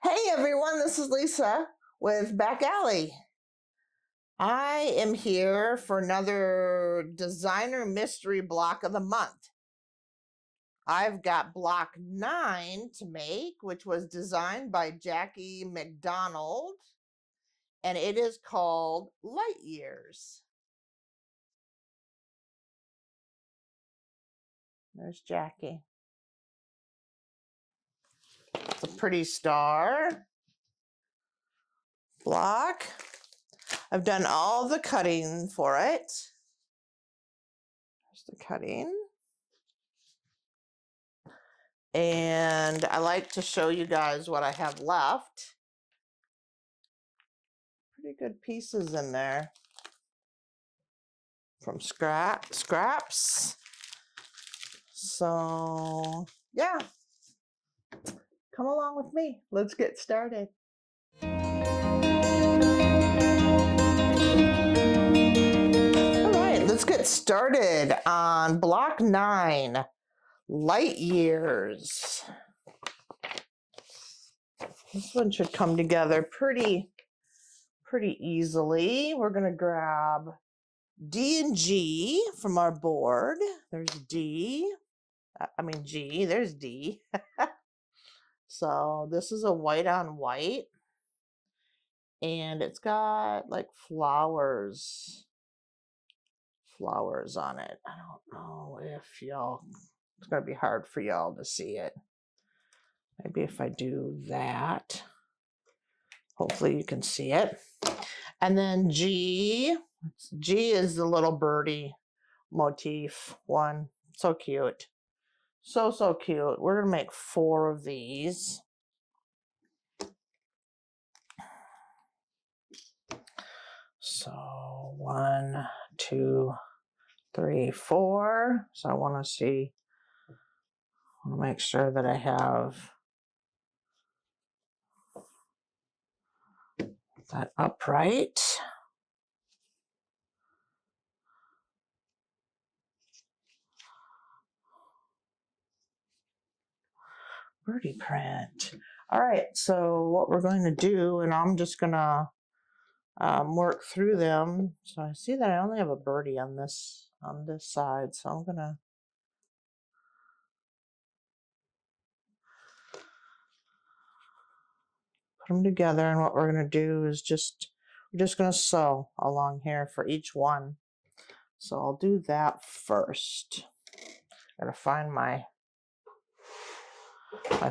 Hey everyone, this is Lisa with Backallie. I am here for another designer mystery block of the month. I've got block 9 to make, which was designed by Jackie MacDonald, and it is called Light Years. There's Jackie. It's a pretty star block. I've done all the cutting for it. There's the cutting. And I like to show you guys what I have left. Pretty good pieces in there from scraps. So yeah, come along with me. Let's get started. All right, let's get started on block 9, Light Years. This one should come together pretty easily. We're gonna grab D and G from our board. There's G, there's D. So this is a white on white, and it's got like flowers on it. I don't know if it's gonna be hard for y'all to see it. Maybe if I do that, hopefully you can see it. And then G is the little birdie motif one. So cute. So cute. We're gonna make 4 of these. So 1, 2, 3, 4. So I want to make sure that I have that upright. Birdie print. All right, so what we're going to do, and I'm just gonna work through them. So I see that I only have a birdie on this side, so I'm gonna put them together, and what we're gonna do is we're just gonna sew along here for each one. So I'll do that first. Gotta find my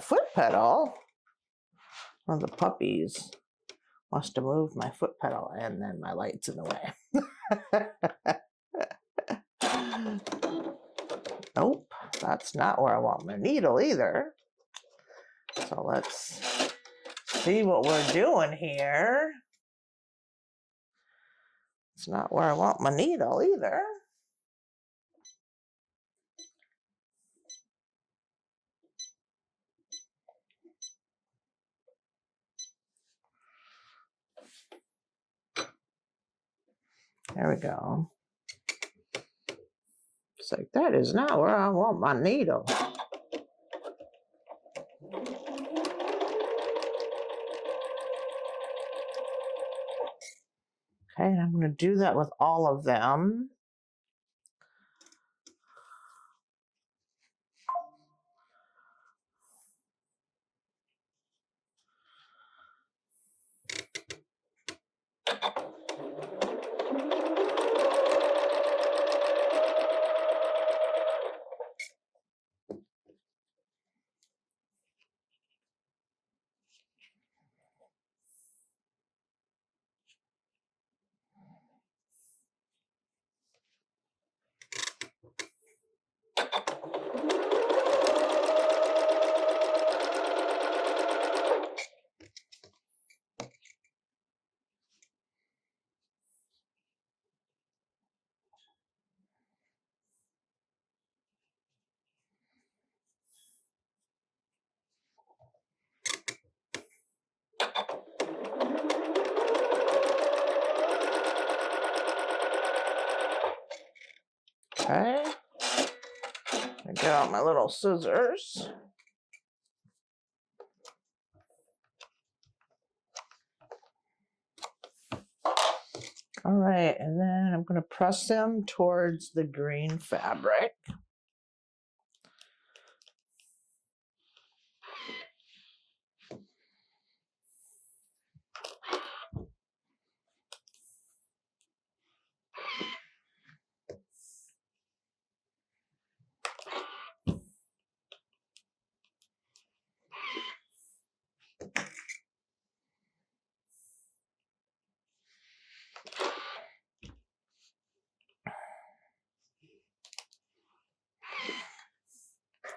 foot pedal. One of the puppies must have moved my foot pedal, and then my light's in the way. Nope, that's not where I want my needle either. So let's see what we're doing here. It's not where I want my needle either. There we go. It's like, that is not where I want my needle. Okay, and I'm going to do that with all of them. Okay, I get out my little scissors. All right, and then I'm going to press them towards the green fabric.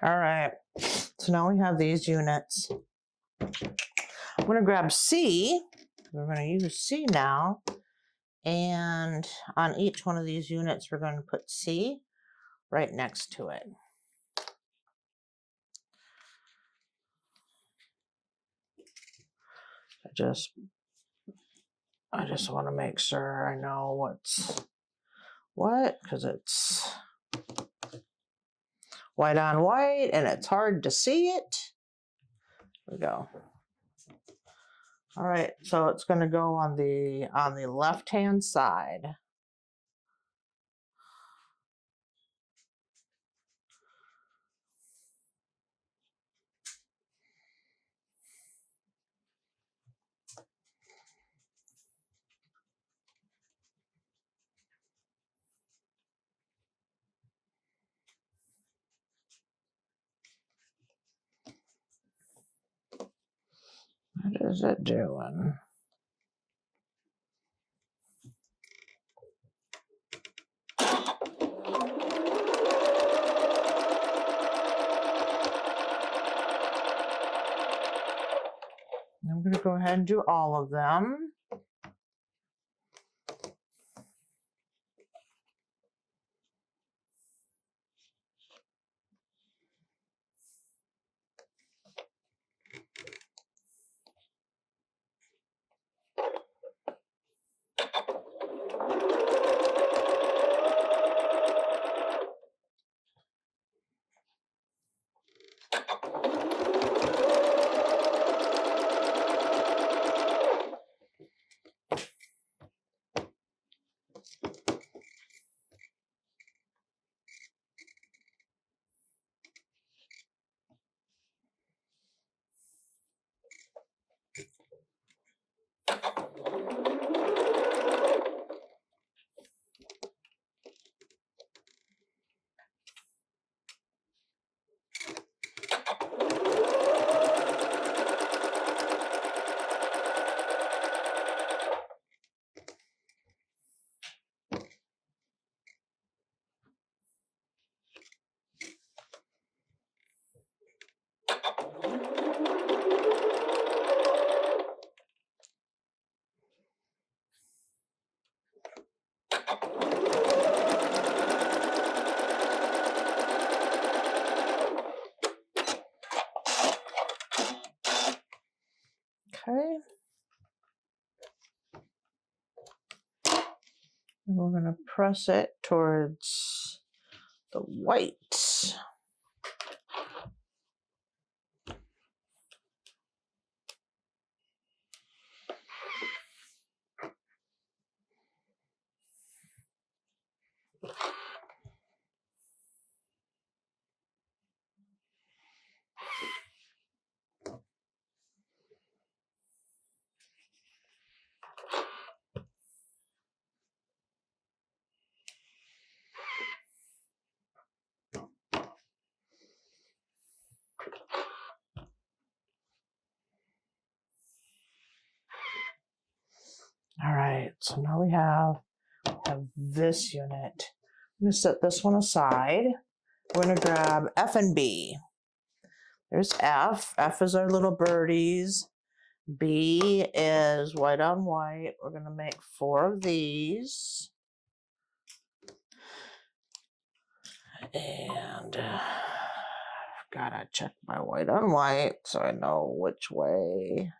All right, so now we have these units. I'm going to grab C. We're going to use C now. And on each one of these units, we're going to put C right next to it. I just want to make sure I know what's what, because it's white on white and it's hard to see it. There we go. All right, so it's going to go on the left-hand side. What is it doing? I'm going to go ahead and do all of them. Okay. And we're going to press it towards the white. All right, so now we have this unit. I'm going to set this one aside. We're going to grab F and B. There's F. F is our little birdies. B is white on white. We're going to make 4 of these. And gotta check my white on white so I know which way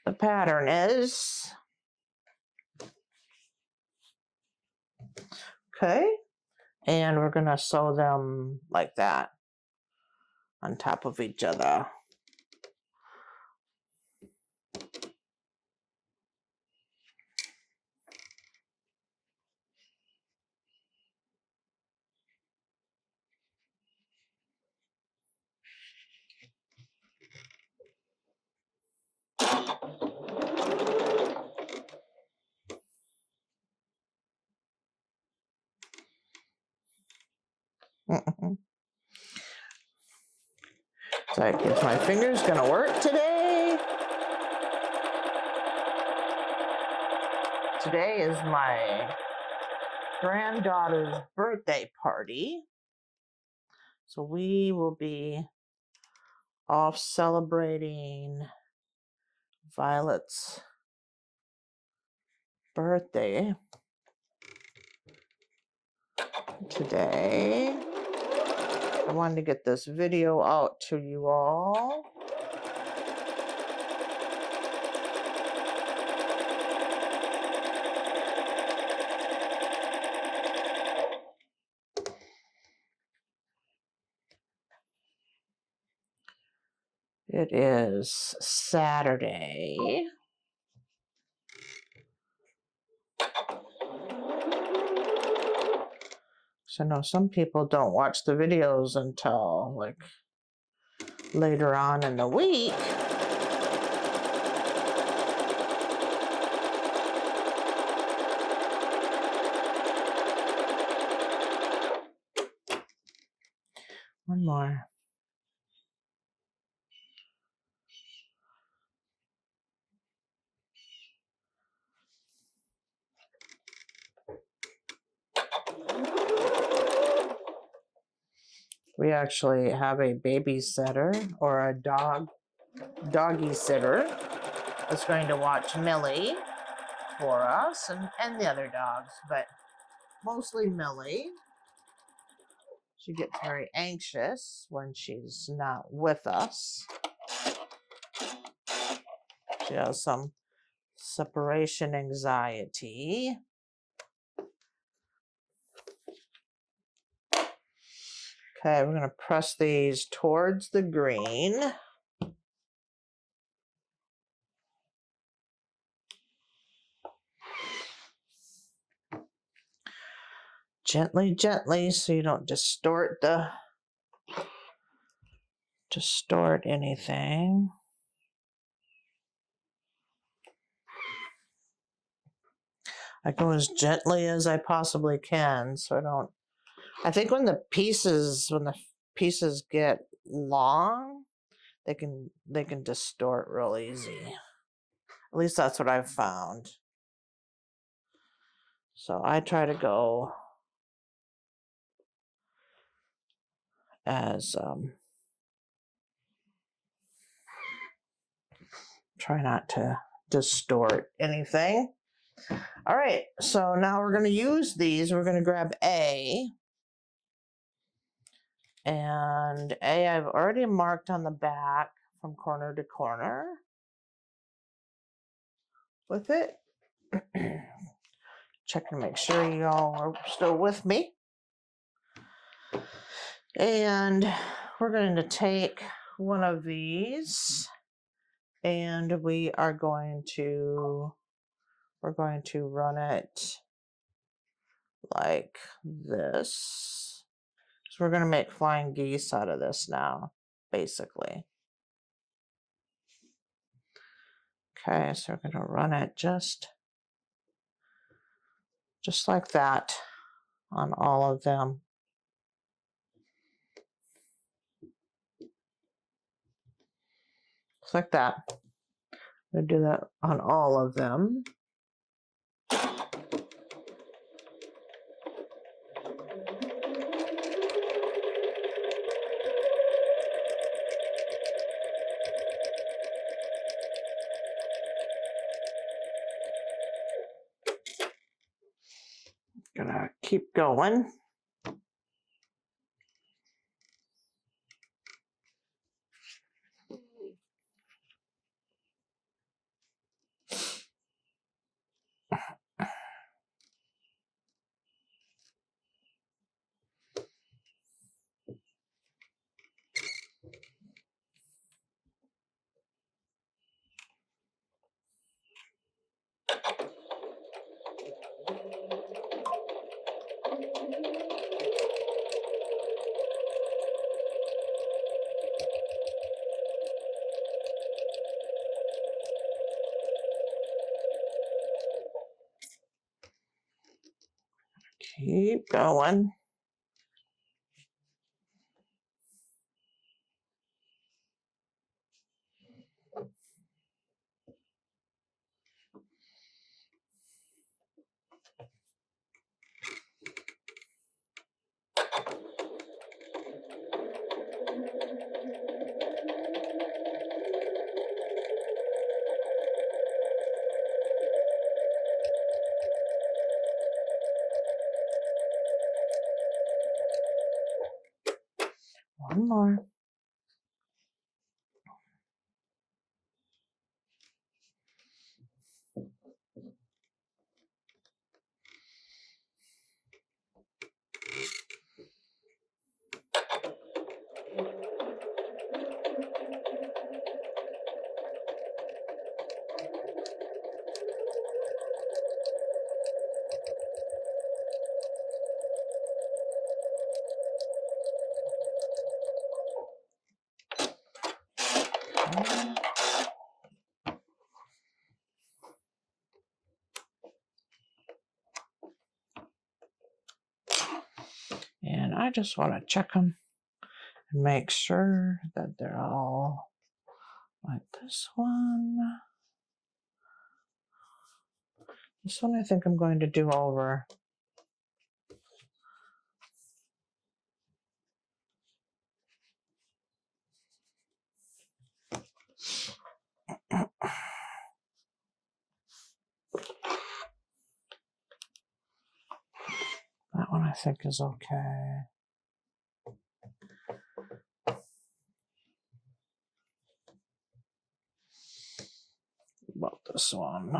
the pattern is. Okay, and we're gonna sew them like that on top of each other. like, is my fingers gonna work today? Today is my granddaughter's birthday party. So we will be off celebrating Violet's birthday today. I wanted to get this video out to you all. It is Saturday. So I know some people don't watch the videos until like later on in the week. One more. We actually have a babysitter or a doggy sitter that's going to watch Millie for us and the other dogs, but mostly Millie. She gets very anxious when she's not with us. She has some separation anxiety. Okay, we're going to press these towards the green. Gently, gently, so you don't distort anything. I go as gently as I possibly can, so I don't. I think when the pieces get long, they can distort real easy. At least that's what I've found. So I try to go as try not to distort anything. All right, so now we're going to use these. We're going to grab A. And A, I've already marked on the back from corner to corner with it. Checking to make sure you all are still with me. And we're going to take one of these and we're going to run it like this. So we're going to make flying geese out of this now, basically. Okay, so we're going to run it just like that on all of them. Just like that. I'm going to do that on all of them. Gonna keep going. Keep going. And I just want to check them and make sure that they're all like this one. This one I think I'm going to do over. That one I think is okay. About this one.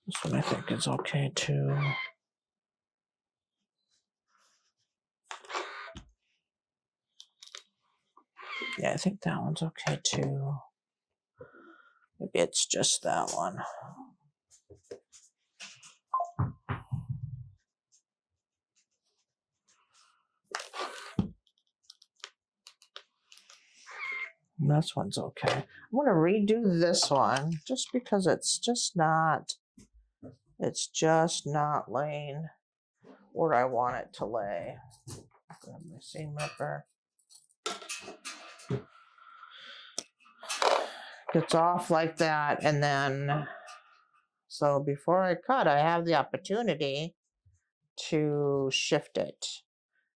This one I think is okay too. Yeah, I think that one's okay too. Maybe it's just that one. This one's okay. I'm going to redo this one just because it's just not laying where I want it to lay. Grab my seam ripper. Gets off like that, and then so before I cut, I have the opportunity to shift it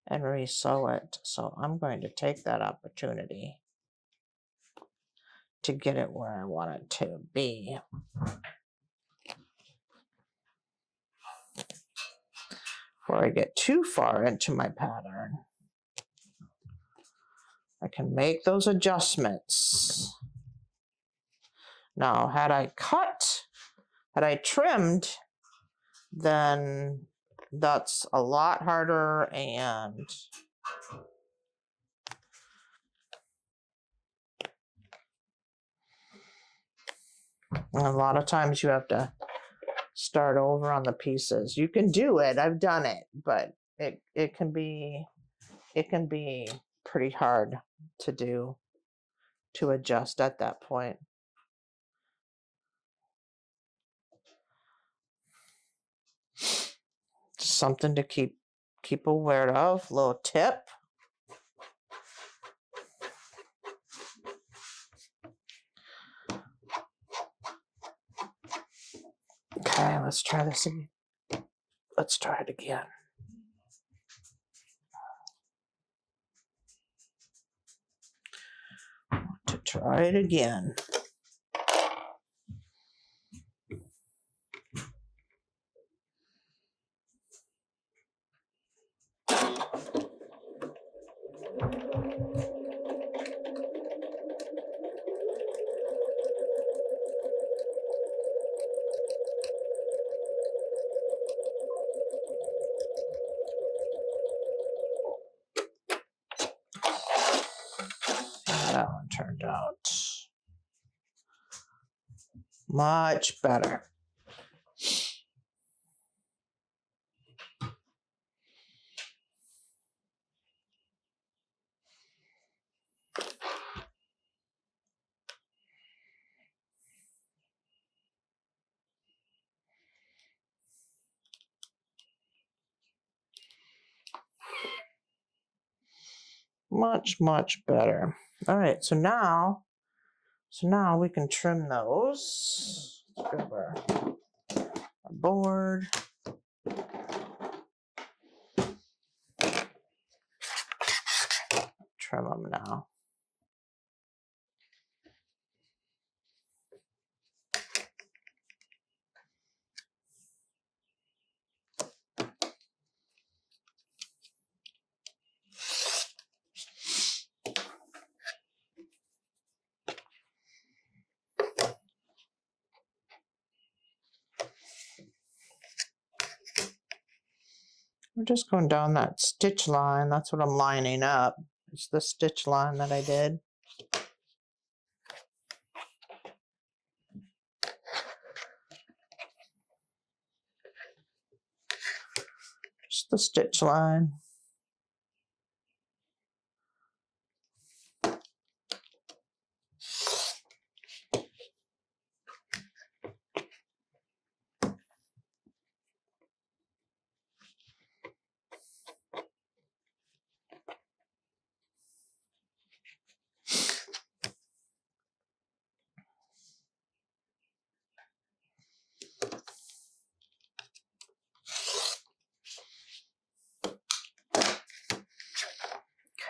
and re-sew it. So I'm going to take that opportunity to get it where I want it to be. Before I get too far into my pattern, I can make those adjustments. Now, had I trimmed, then that's a lot harder, and a lot of times you have to start over on the pieces. You can do it, I've done it, but it can be pretty hard to do, to adjust at that point. Something to keep aware of. Little tip. Okay, let's try this again. Let's try it again. To try it again. That one turned out much better. Much better. All right, so now we can trim those. Let's grab our board. Trim them now. We're just going down that stitch line. That's what I'm lining up. It's the stitch line that I did. Just the stitch line.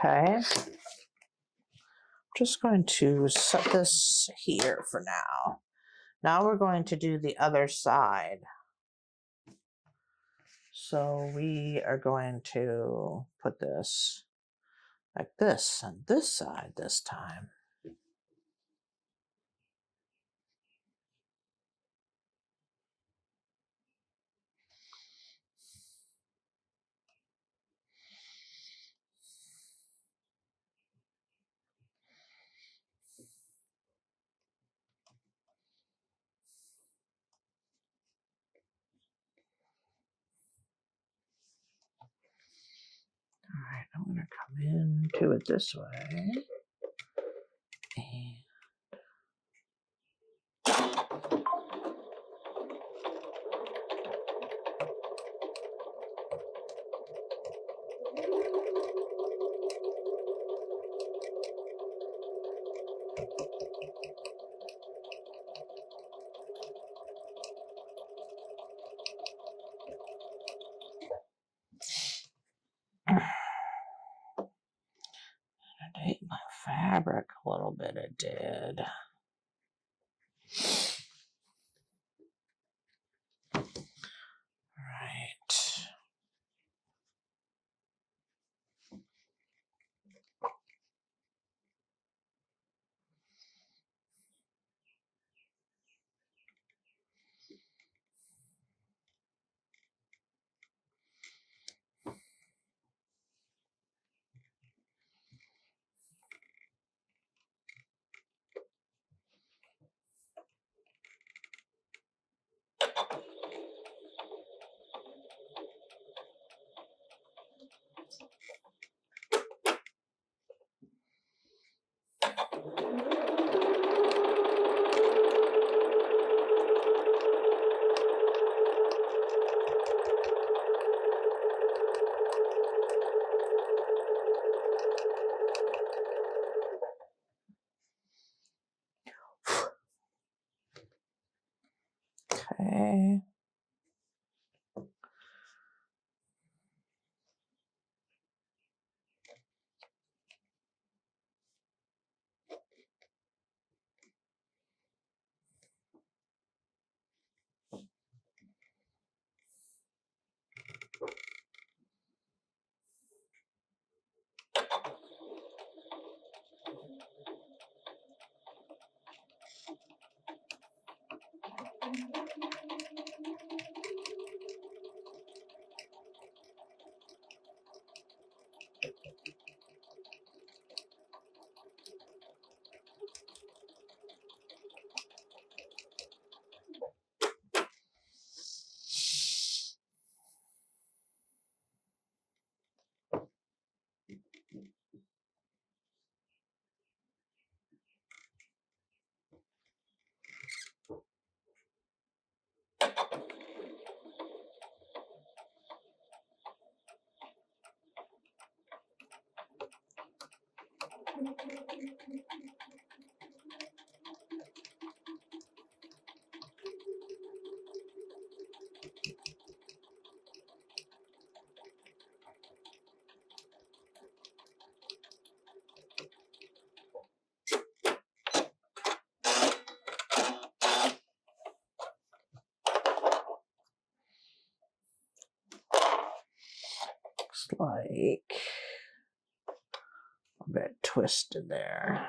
Okay. I'm just going to set this here for now. Now we're going to do the other side. So we are going to put this like this on this side this time. All right, I'm going to come into it this way. And it ate my fabric a little bit, it did. Right. Okay. Looks like a bit twisted there.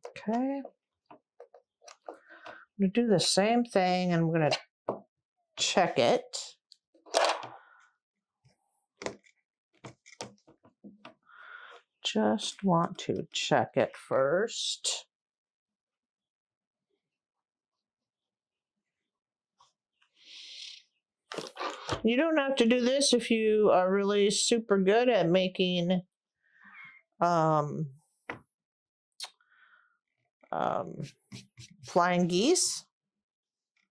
Okay. I'm going to do the same thing and I'm going to check it. Just want to check it first. You don't have to do this if you are really super good at making flying geese.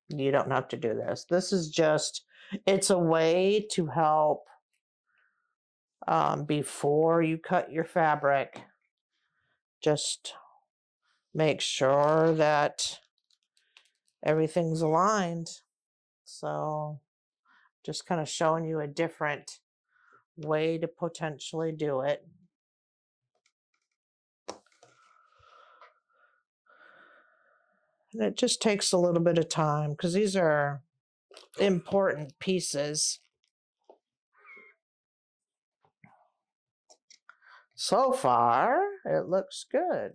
You don't have to do this. This is just, it's a way to help before you cut your fabric. just make sure that everything's aligned. So just kind of showing you a different way to potentially do it. And it just takes a little bit of time because these are important pieces. So far, it looks good.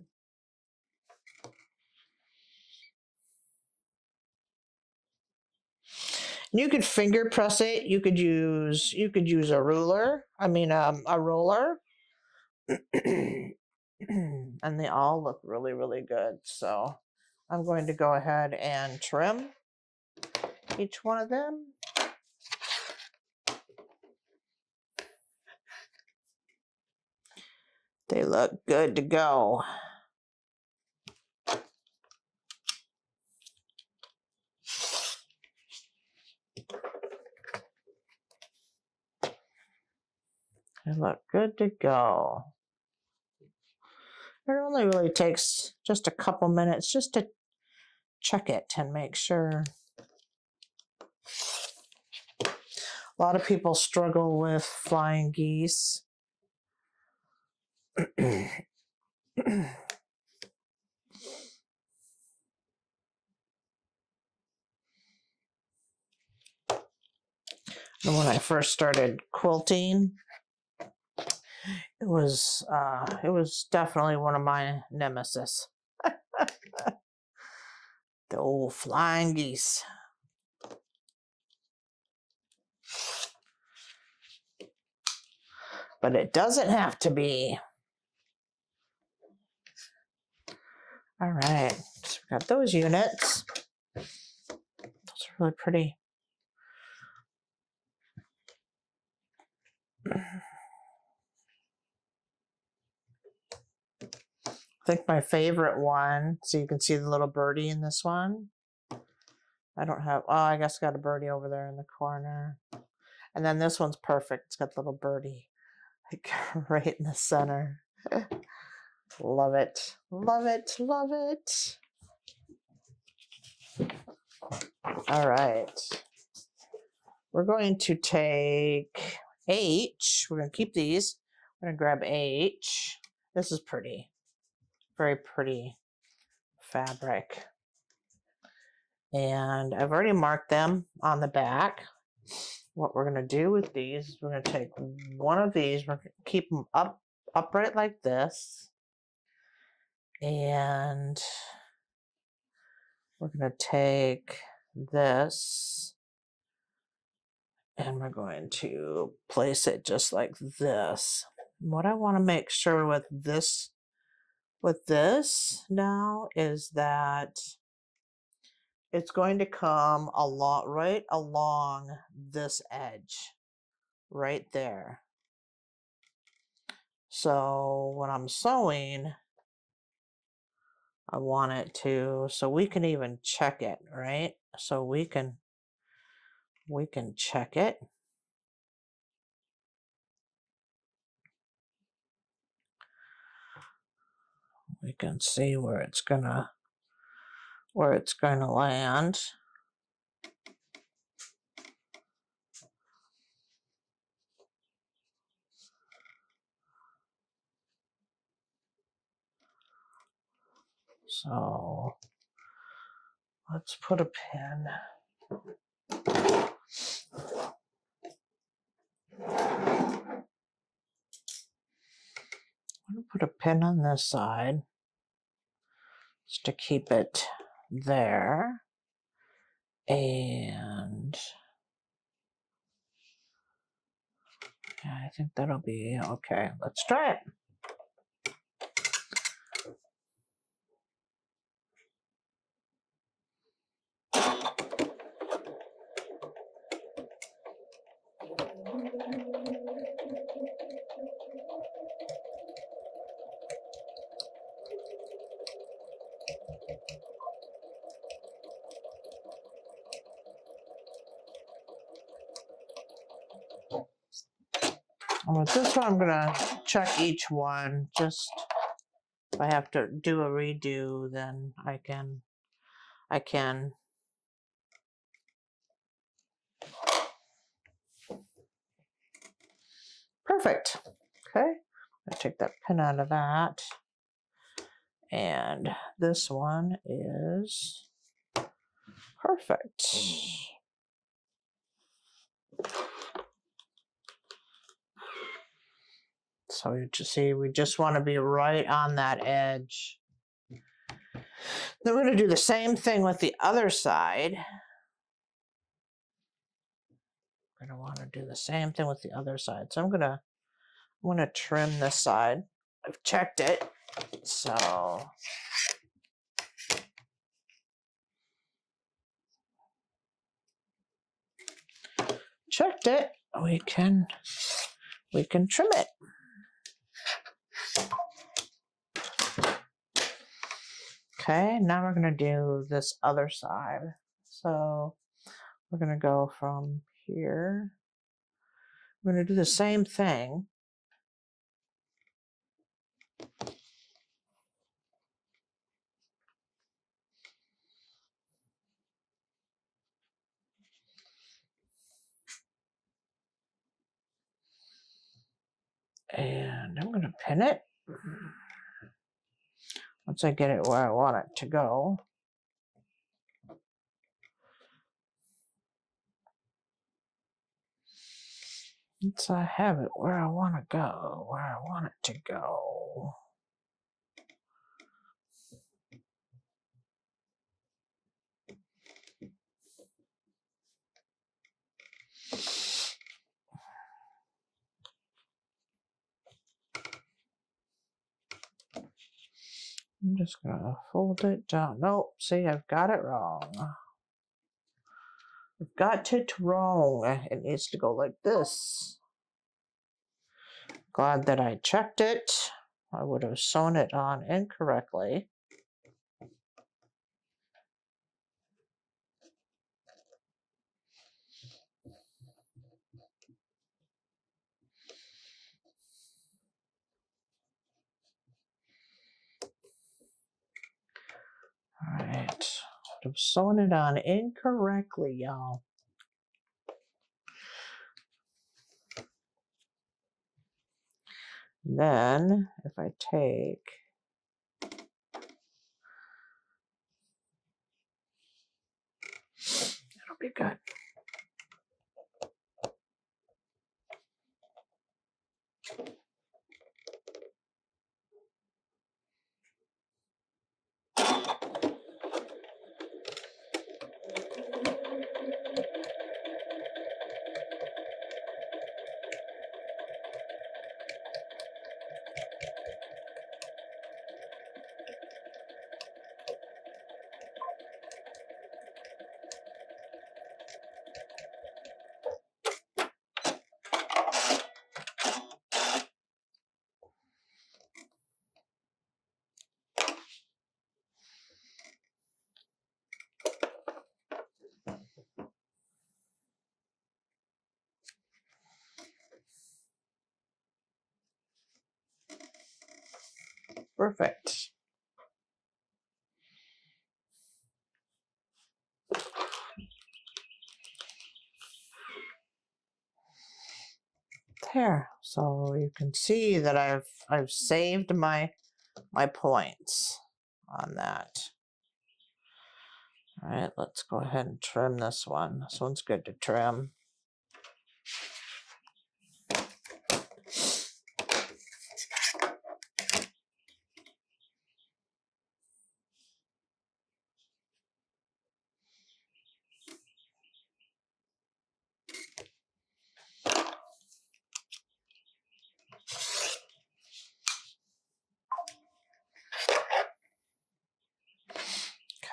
You could finger press it. You could use a ruler. I mean, a roller. And they all look really, really good. So I'm going to go ahead and trim each one of them. They look good to go. They look good to go. It only really takes just a couple minutes just to check it and make sure. A lot of people struggle with flying geese. And when I first started quilting, it was definitely one of my nemesis. The old flying geese. But it doesn't have to be. All right, so we got those units. Those are really pretty. I think my favorite one, so you can see the little birdie in this one. I don't have, oh, I guess I got a birdie over there in the corner. And then this one's perfect. It's got the little birdie like right in the center. Love it, love it, love it. All right. We're going to take H. We're going to keep these. I'm going to grab H. This is pretty. Very pretty fabric. And I've already marked them on the back. What we're going to do with these is we're going to take one of these. We're going to keep them upright like this. And we're going to take this. And we're going to place it just like this. What I want to make sure with this now is that it's going to come right along this edge, right there. So when I'm sewing, I want it to, so we can even check it, right? So we can check it. We can see where it's gonna land. So let's put a pin. I'm going to put a pin on this side just to keep it there. And yeah, I think that'll be okay. Let's try it. And with this one, I'm gonna check each one just I have to do a redo, then I can. Perfect. Okay, I take that pin out of that. And this one is perfect. So you just see, we just want to be right on that edge. Then we're going to do the same thing with the other side. We're going to want to do the same thing with the other side. So I'm going to trim this side. I've checked it. So checked it. We can trim it. Okay, now we're going to do this other side. So we're going to go from here. We're going to do the same thing. And I'm going to pin it. Once I get it where I want it to go. Once I have it where I want to go, where I want it to go. I'm just going to fold it down. Nope, see, I've got it wrong. I've got it wrong. It needs to go like this. Glad that I checked it. I would have sewn it on incorrectly. All right, I've sewn it on incorrectly, y'all. Then, if I take it'll be good. Perfect. There. So you can see that I've saved my points on that. All right, let's go ahead and trim this one. This one's good to trim.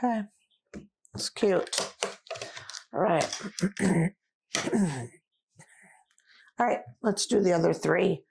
Okay, it's cute. All right. All right, let's do the other three.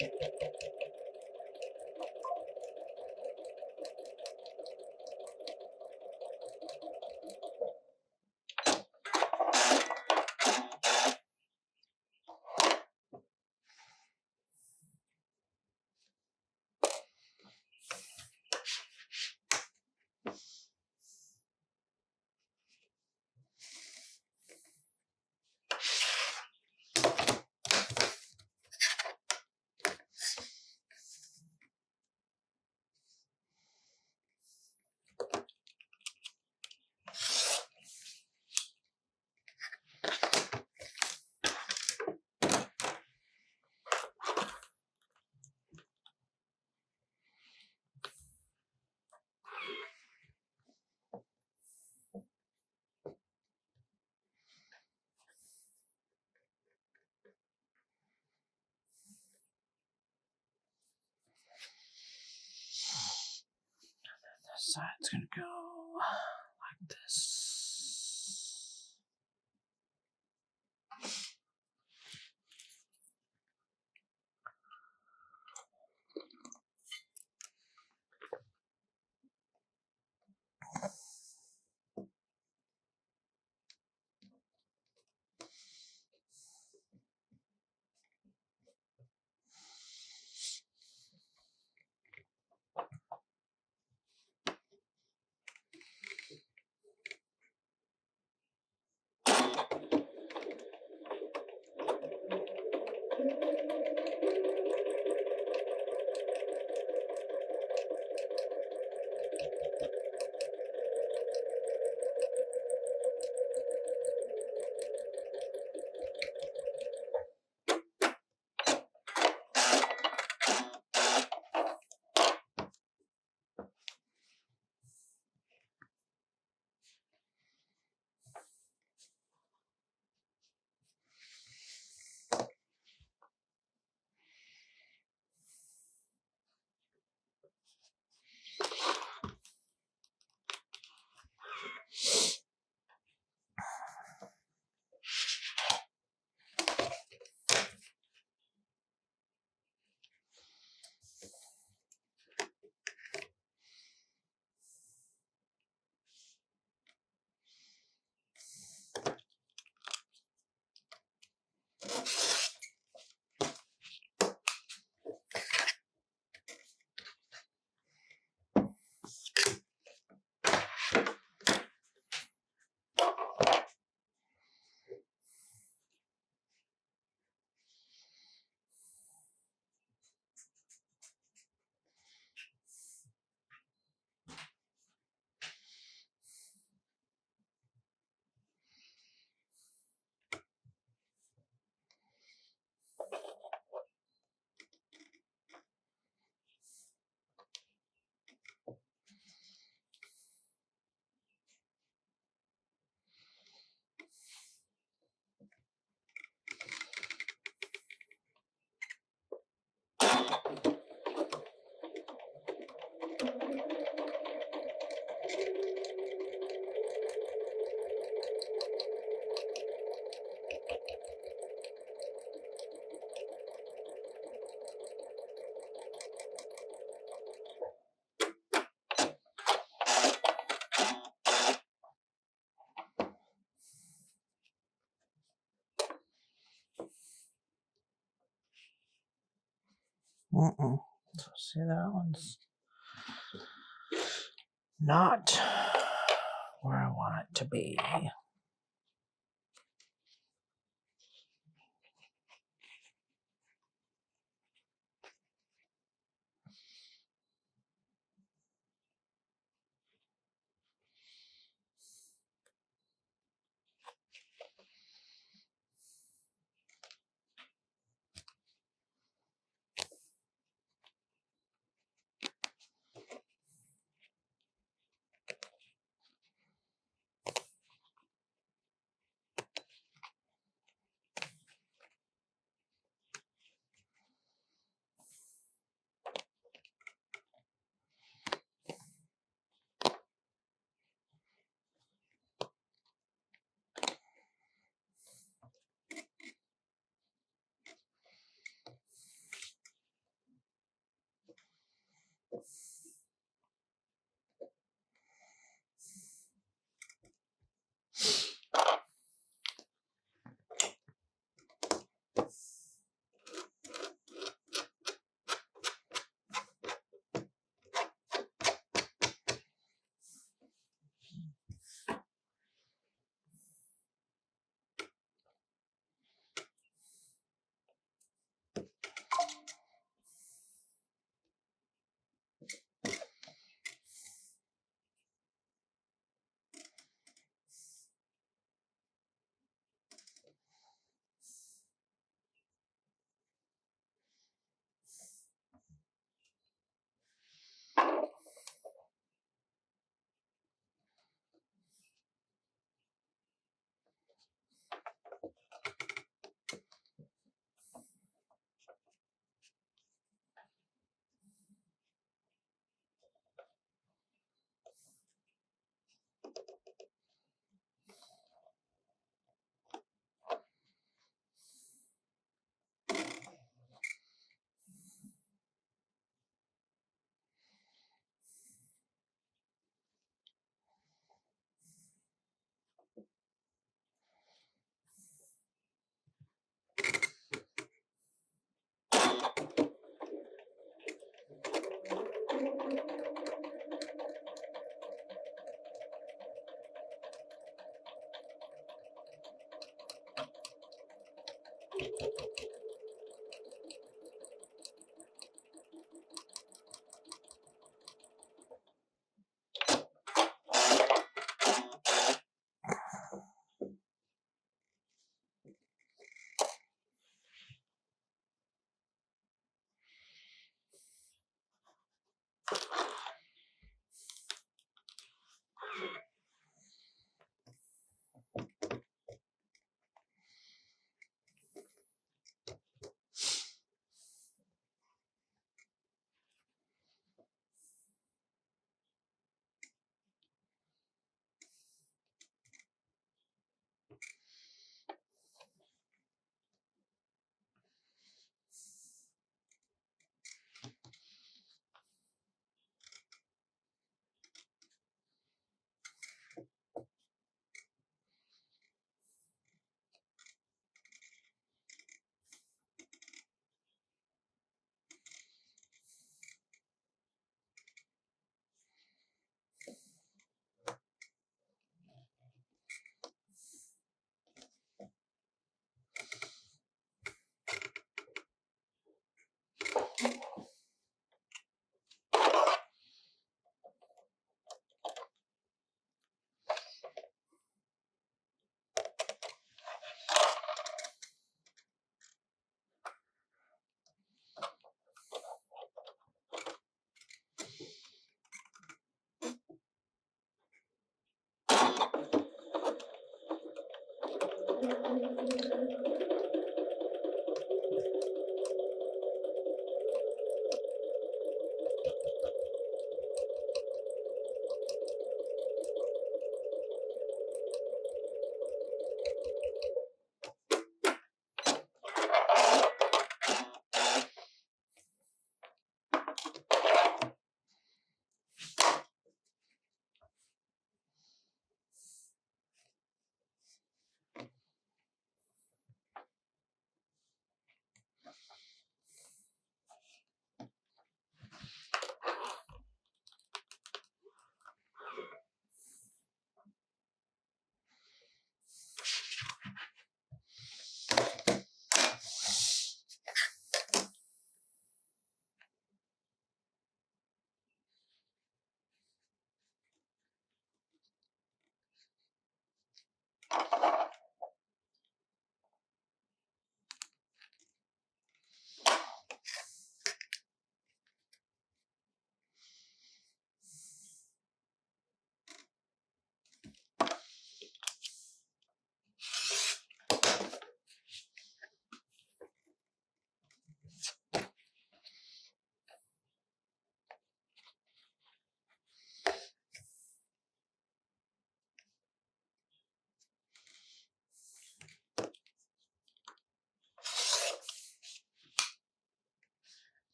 This side's gonna go like this. So see, that one's not where I want it to be.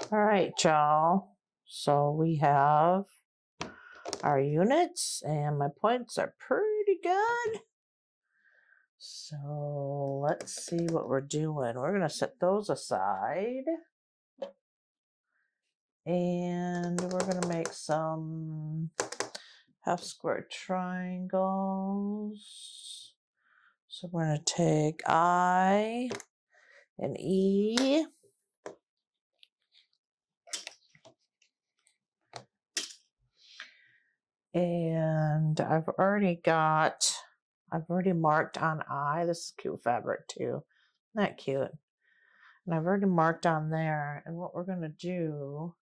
All right, y'all. So we have our units and my points are pretty good. So let's see what we're doing. We're going to set those aside. And we're going to make some half square triangles. So we're going to take I and E. And I've already marked on I. This is cute fabric too. Isn't that cute? And I've already marked on there. And what we're going to do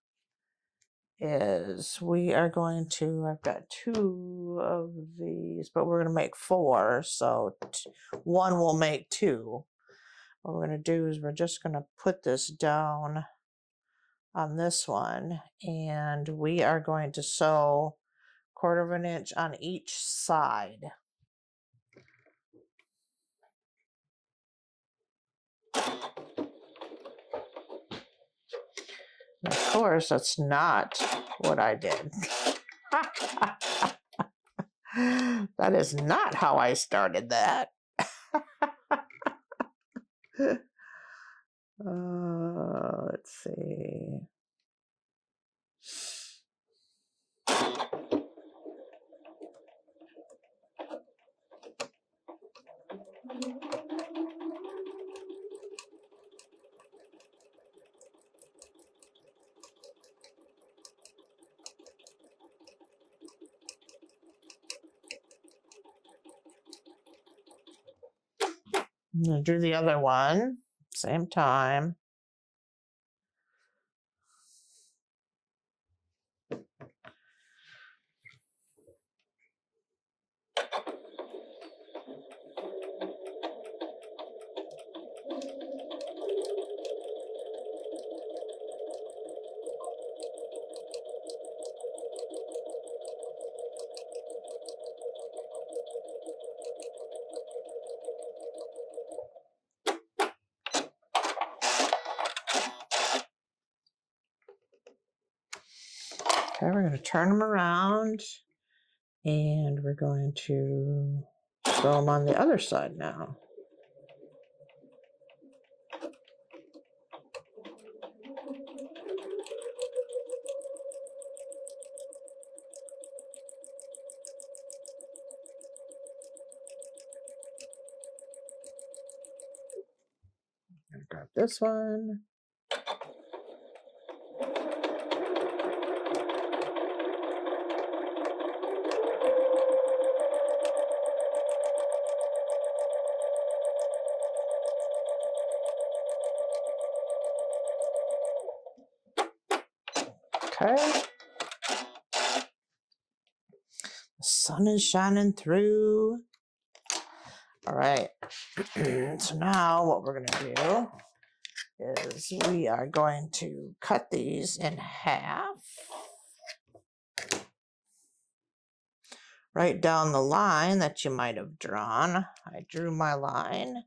is I've got 2 of these, but we're going to make 4. So 1 will make 2. What we're going to do is we're just going to put this down on this one. And we are going to sew 1/4 of an inch on each side. And of course, that's not what I did. That is not how I started that. Let's see. I'm going to do the other one, same time. Okay, we're going to turn them around and we're going to sew them on the other side now. I'm going to grab this one. Okay. The sun is shining through. All right. So now what we're going to do is we are going to cut these in half. Right down the line that you might have drawn. I drew my line.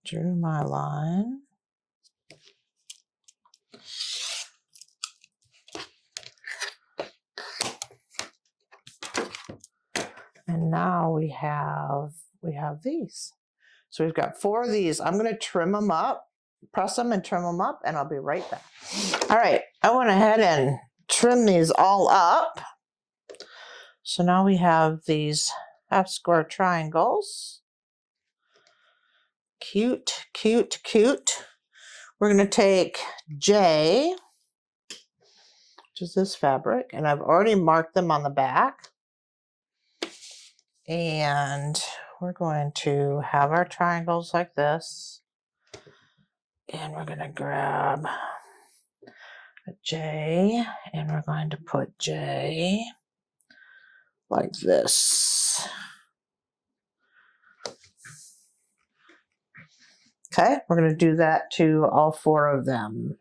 Drew my line. And now we have these. So we've got 4 of these. I'm going to trim them up, press them and trim them up, and I'll be right back. All right, I went ahead and trimmed these all up. So now we have these half square triangles. Cute, cute, cute. We're going to take J, which is this fabric, and I've already marked them on the back. And we're going to have our triangles like this. And we're going to grab a J, and we're going to put J like this. Okay, we're going to do that to all 4 of them.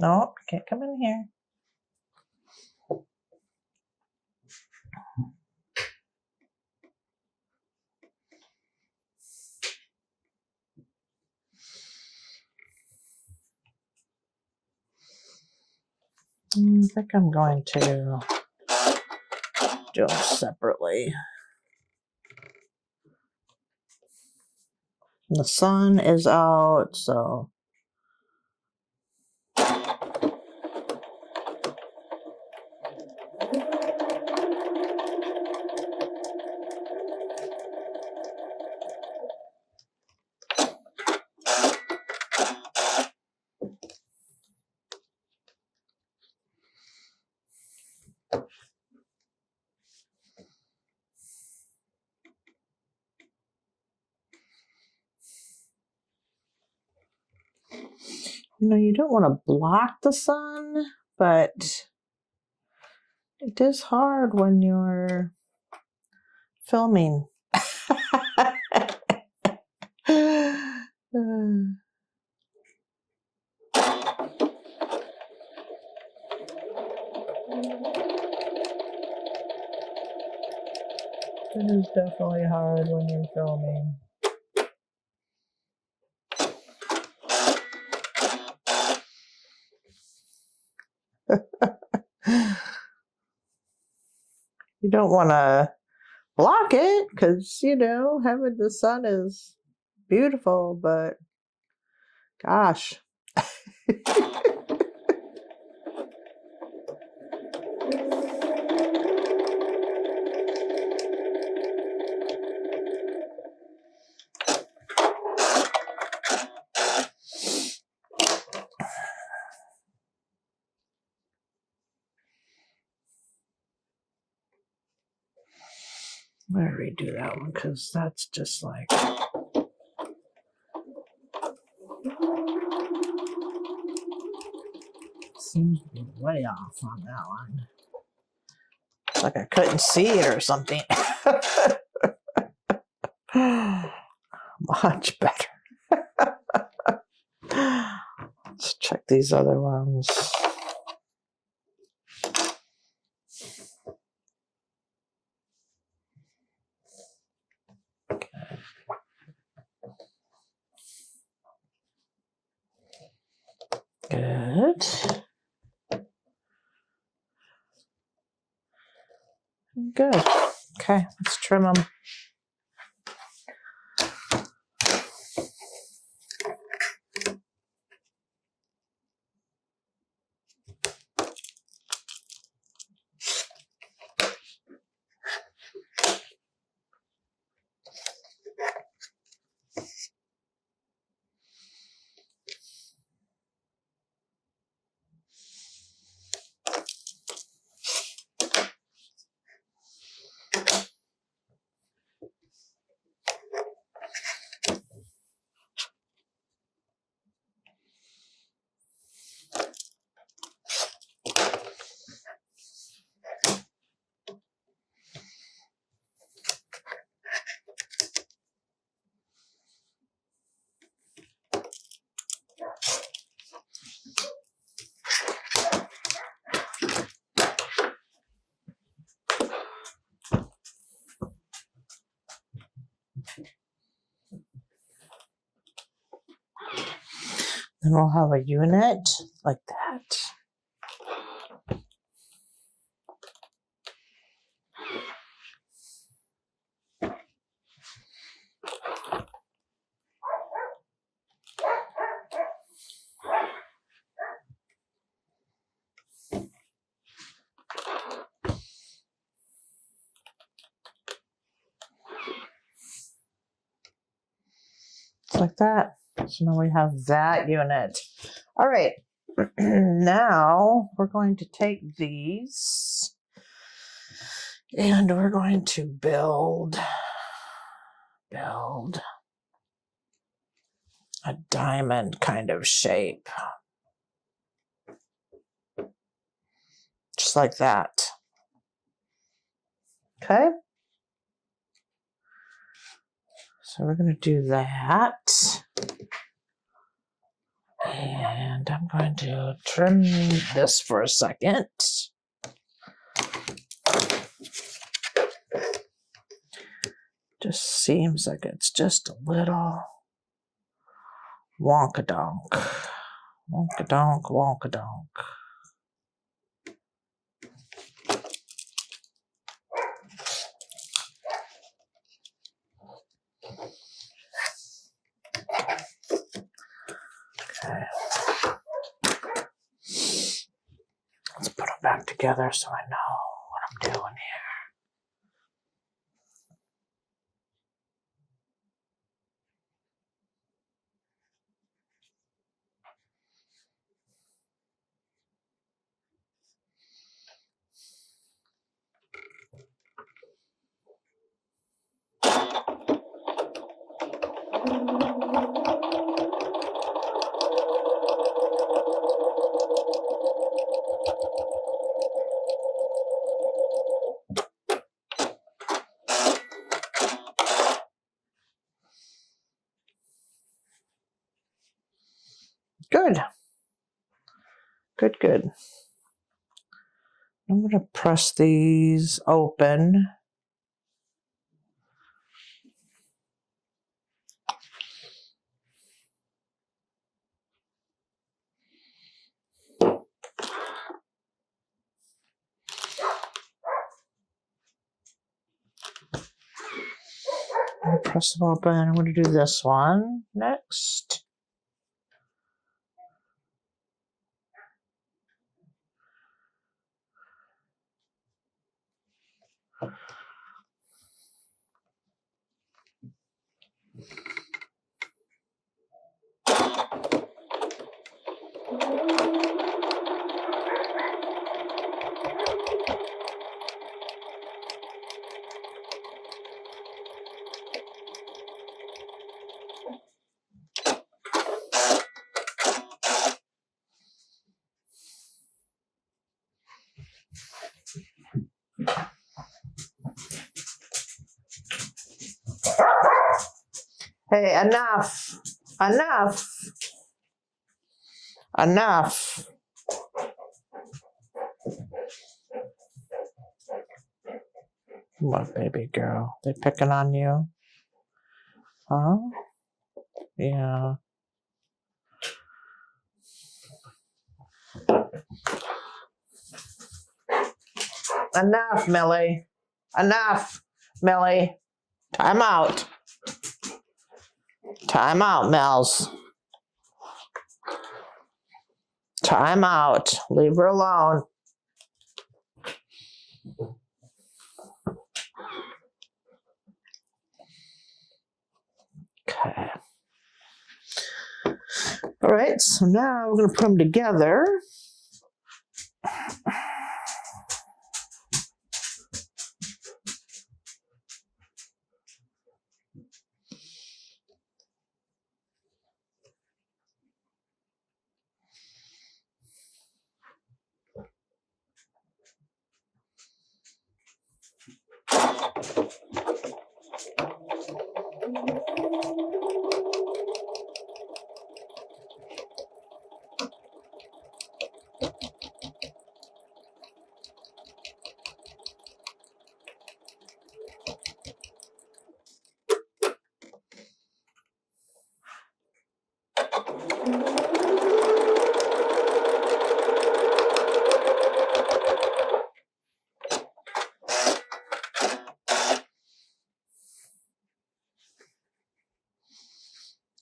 No, can't come in here. I think I'm going to do them separately. The sun is out, so you don't want to block the sun, but it is hard when you're filming. It is definitely hard when you're filming. You don't want to block it because, having the sun is beautiful, but gosh. I'm going to redo that one because that's just like... Seems to be way off on that one. Like I couldn't see it or something. Much better. Let's check these other ones. Good. Good. Okay, let's trim them. Then we'll have a unit like that. Like that. So now we have that unit. All right. Now we're going to take these and we're going to build a diamond kind of shape. Just like that. Okay. So we're going to do that. And I'm going to trim this for a second. Just seems like it's just a little wonka-donk. Wonka-donk, wonka-donk. Okay. Let's put them back together so I know what I'm doing here. Good. Good, good. I'm going to press these open. Press them open. I'm going to do this one next. Hey, enough. Enough. Enough. What, baby girl? They picking on you? Huh? Yeah. Enough, Millie. Enough, Millie. Time out. Time out, Mel's. Time out. Leave her alone. Okay. All right, so now we're going to put them together.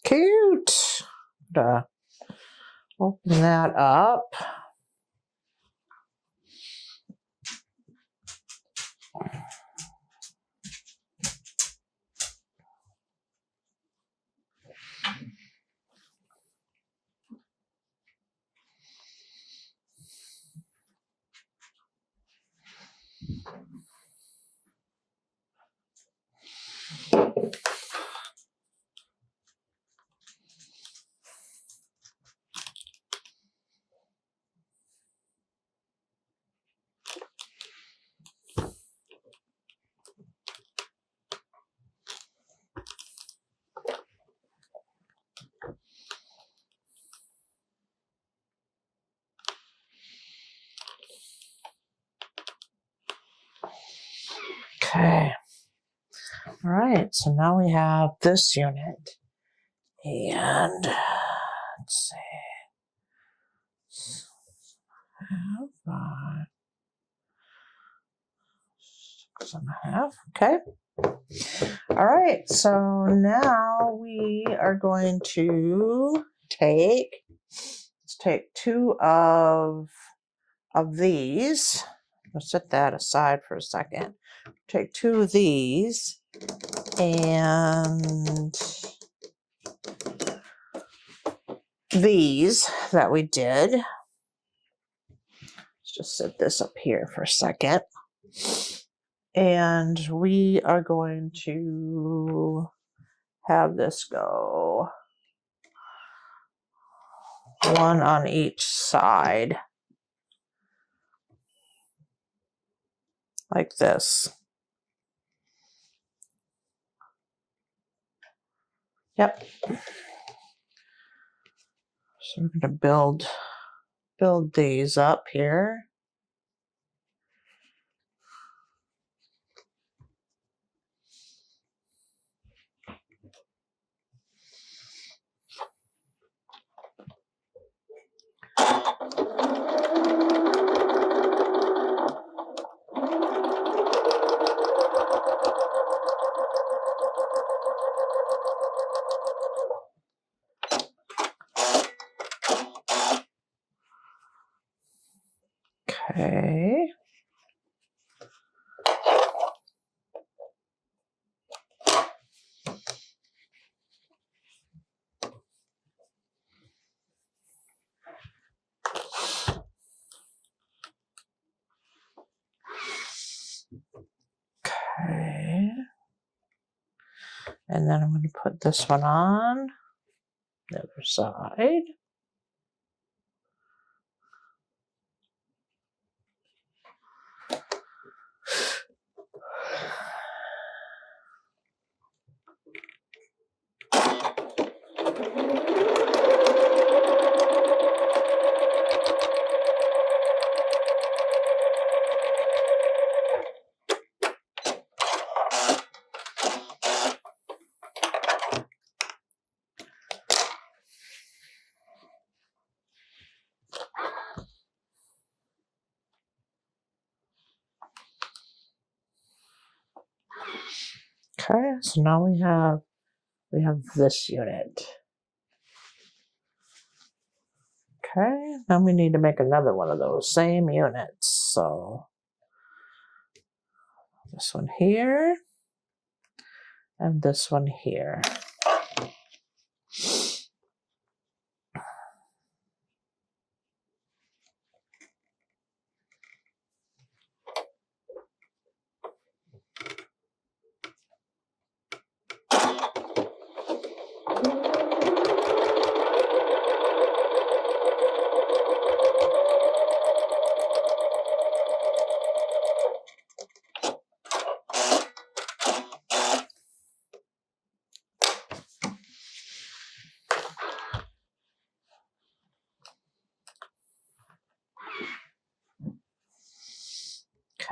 Cute. Open that up. Okay. All right, so now we have this unit. And let's see. 5, 6.5. Okay. All right, so now we are going to let's take 2 of these. I'll set that aside for a second. Take 2 of these and these that we did. Let's just set this up here for a second. And we are going to have this go 1 on each side, like this. Yep. So we're going to build these up here. Okay. Okay. And then I'm going to put this one on the other side. Okay, so now we have this unit. Okay, now we need to make another one of those same units. So this one here and this one here.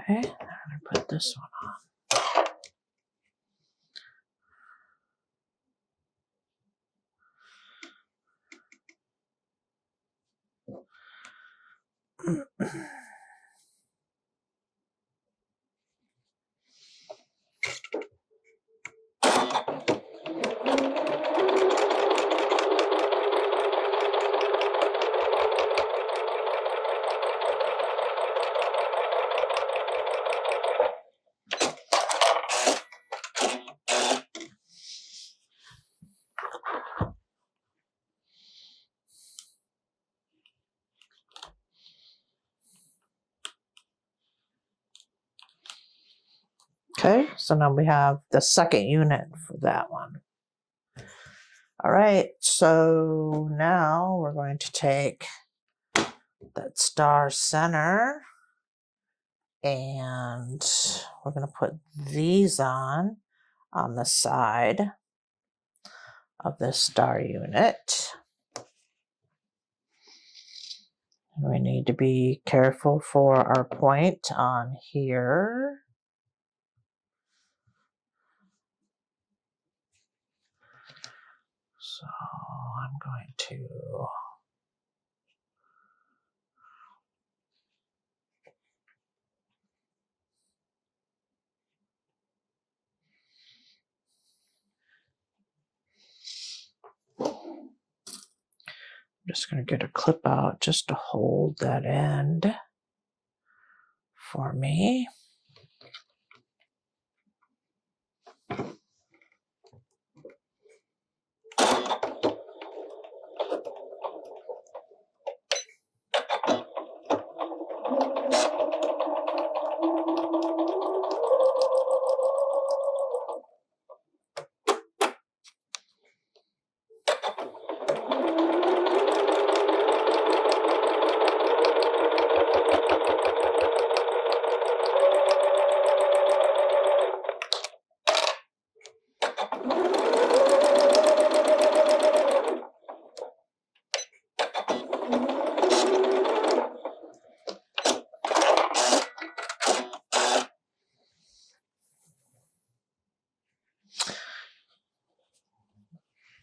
Okay, I'm going to put this one on. Okay, so now we have the second unit for that one. All right, so now we're going to take that star center and we're going to put these on the side of this star unit. We need to be careful for our point on here. So I'm going to just going to get a clip out just to hold that end for me.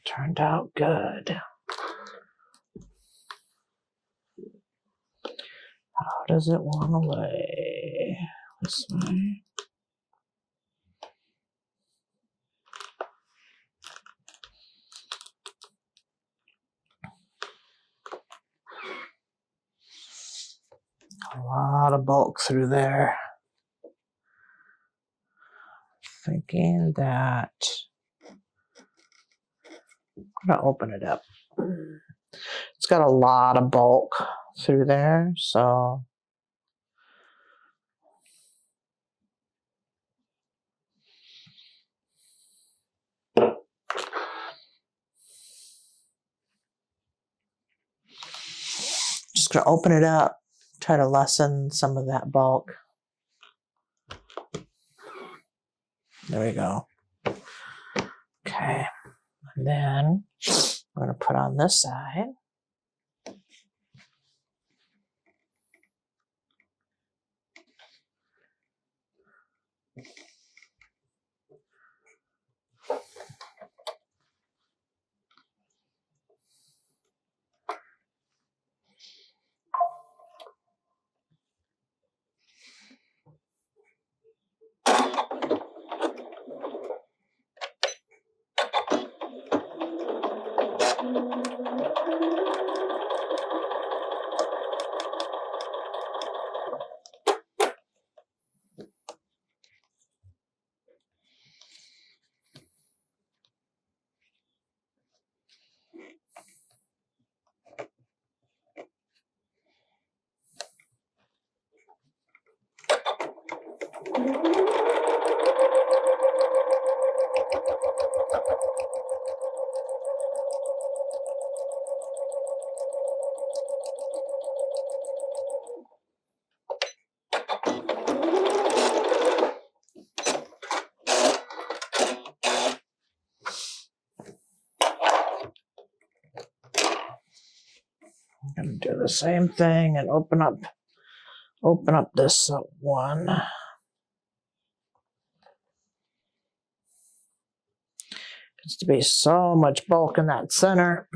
Turned out good. How does it want to lay? This way. A lot of bulk through there. Thinking that I'm going to open it up. It's got a lot of bulk through there, so just going to open it up, try to lessen some of that bulk. There we go. Okay, and then I'm going to put on this side. I'm going to do the same thing and open up this one. Gets to be so much bulk in that center.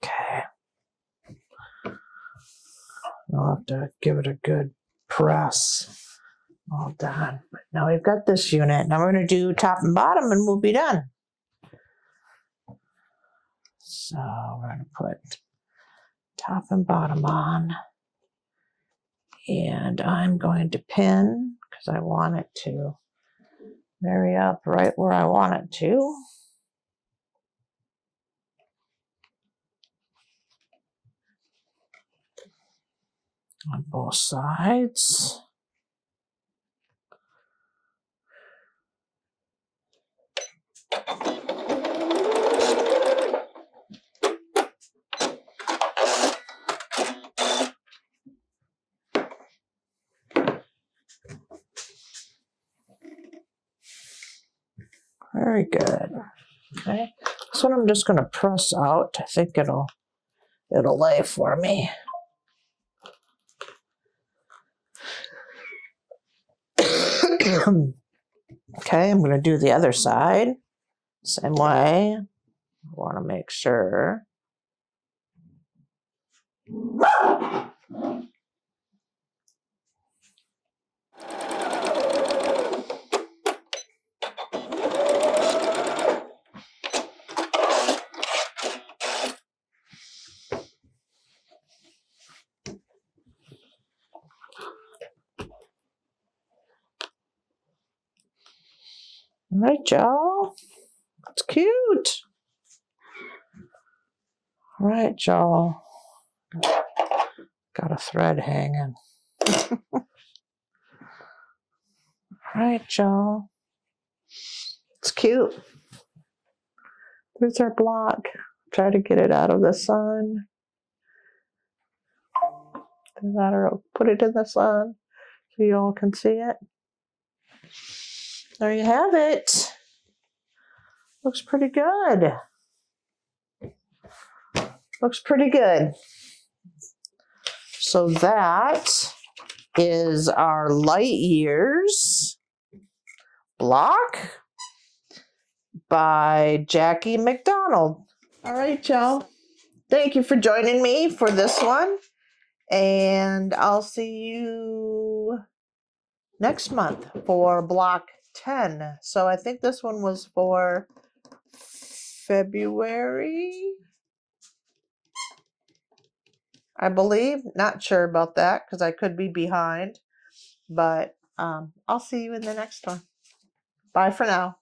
Okay. I'll have to give it a good press. All done. But now we've got this unit. Now we're going to do top and bottom and we'll be done. So we're going to put top and bottom on. And I'm going to pin because I want it to marry up right where I want it to. On both sides. Very good. Okay, this one I'm just going to press out. I think it'll lay for me. Okay, I'm going to do the other side. Same way. I want to make sure. All right, y'all. It's cute. All right, y'all. Got a thread hanging. All right, y'all. It's cute. There's our block. Try to get it out of the sun. Put it in the sun so you all can see it. There you have it. Looks pretty good. Looks pretty good. So that is our Light Years block by Jackie MacDonald. All right, y'all. Thank you for joining me for this one. And I'll see you next month for block 10. So I think this one was for February, I believe. Not sure about that because I could be behind. But I'll see you in the next one. Bye for now.